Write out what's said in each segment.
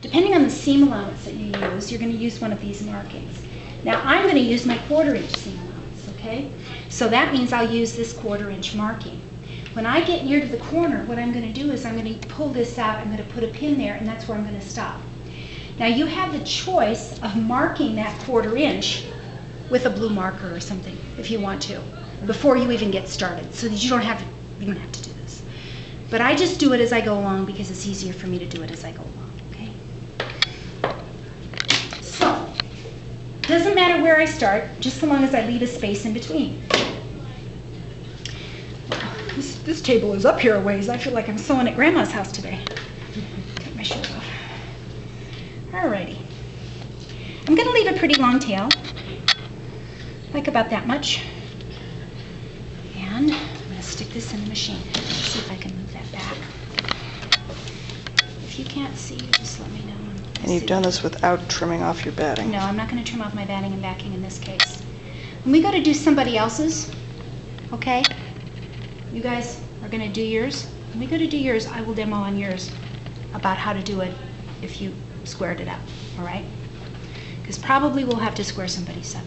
Depending on the seam allowance that you use, you're going to use one of these markings. Now I'm going to use my 1/4 inch seam allowance, okay? So that means I'll use this 1/4 inch marking. When I get near to the corner, what I'm going to do is I'm going to pull this out, I'm going to put a pin there, and that's where I'm going to stop. Now you have the choice of marking that 1/4 inch with a blue marker or something, if you want to, before you even get started, so that you don't have to do this. But I just do it as I go along because it's easier for me to do it as I go along, okay? So, doesn't matter where I start, just so long as I leave a space in between. This table is up here a ways. I feel like I'm sewing at Grandma's house today. Take my shirt off. Alrighty. I'm going to leave a pretty long tail, like about that much. And I'm going to stick this in the machine. Let's see if I can move that back. If you can't see, just let me know. And you've done this without trimming off your batting? No, I'm not going to trim off my batting and backing in this case. When we go to do somebody else's, okay? You guys are going to do yours. When we go to do yours, I will demo on yours about how to do it if you squared it up, all right? Because probably we'll have to square somebody's up.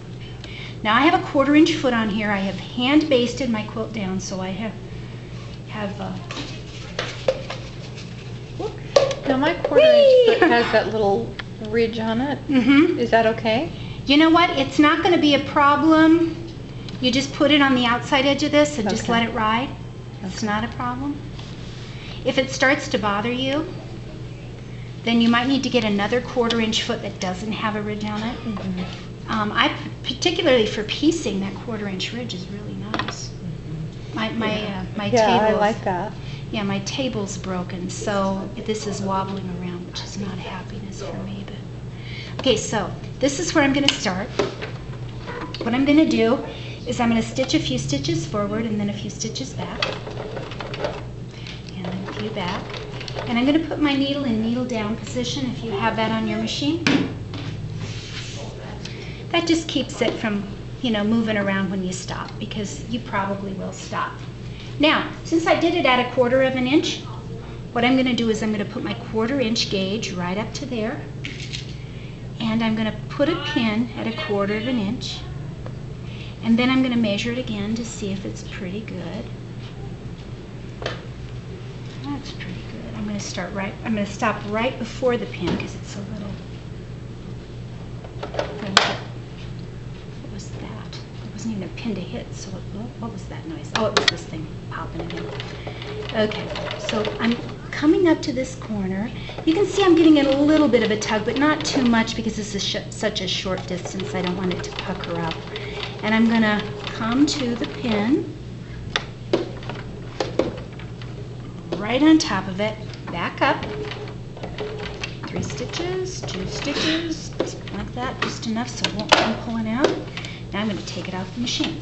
Now I have a 1/4 inch foot on here. I have hand basted my quilt down, so I have now my 1/4 inch foot has that little ridge on it. Mm-hmm. Is that okay? You know what? It's not going to be a problem. You just put it on the outside edge of this and just let it ride. It's not a problem. If it starts to bother you, then you might need to get another 1/4 inch foot that doesn't have a ridge on it. I particularly for piecing, that 1/4 inch ridge is really nice. My table. I like that. Yeah, my table's broken, so this is wobbling around, which is not a happiness for me. But okay, so this is where I'm going to start. What I'm going to do is I'm going to stitch a few stitches forward and then a few stitches back, and then a few back. And I'm going to put my needle in needle down position if you have that on your machine. That just keeps it from, you know, moving around when you stop, because you probably will stop. Now, since I did it at a 1/4 inch, what I'm going to do is I'm going to put my 1/4 inch gauge right up to there, and I'm going to put a pin at a 1/4 inch, and then I'm going to measure it again to see if it's pretty good. That's pretty good. I'm going to stop right before the pin because it's a little. What was that? It wasn't even a pin to hit, so what was that noise? Oh, it was this thing popping again. Okay, so I'm coming up to this corner. You can see I'm getting a little bit of a tug, but not too much because this is such a short distance. I don't want it to pucker up. And I'm going to come to the pin, right on top of it, back up, 3 stitches, 2 stitches, like that, just enough so it won't come pulling out. Now I'm going to take it off the machine.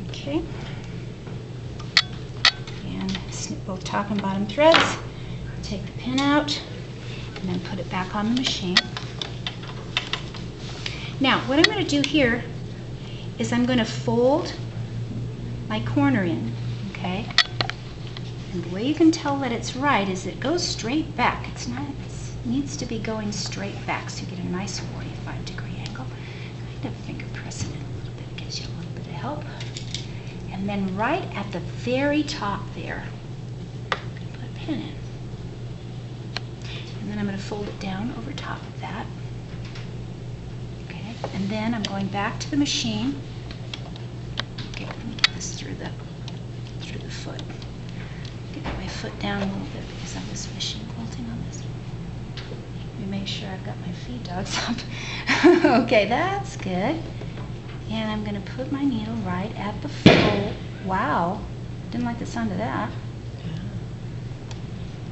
Okay. And snip both top and bottom threads, take the pin out, and then put it back on the machine. Now, what I'm going to do here is I'm going to fold my corner in, okay? And the way you can tell that it's right is it goes straight back. It needs to be going straight back so you get a nice 45-degree angle. Kind of finger press it in a little bit, gives you a little bit of help. And then right at the very top there, I'm going to put a pin in. And then I'm going to fold it down over top of that. Okay, and then I'm going back to the machine. Okay, let me get this through the foot. Get my foot down a little bit because I was machine quilting on this. Let me make sure I've got my feed dogs up. Okay, that's good. And I'm going to put my needle right at the fold. Wow, didn't like the sound of that.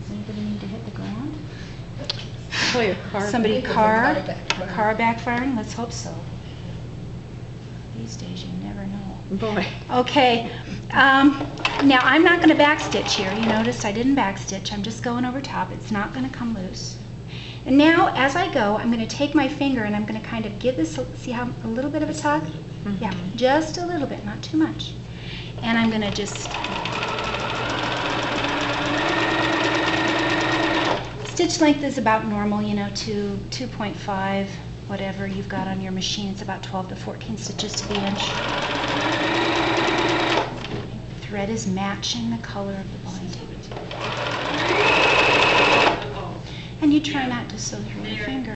Does anybody need to hit the ground? Oh, your car. Somebody car backfiring? Let's hope so. These days you never know. Boy. Okay, now I'm not going to backstitch here. You noticed I didn't backstitch. I'm just going over top. It's not going to come loose. And now, as I go, I'm going to take my finger and I'm going to kind of give this, see how a little bit of a tug? Mm-hmm. Yeah, just a little bit, not too much. And I'm going to just Stitch length is about normal, 2.5, whatever you've got on your machine. It's about 12 to 14 stitches to the inch. Thread is matching the color of the binding. And you try not to sew through your finger.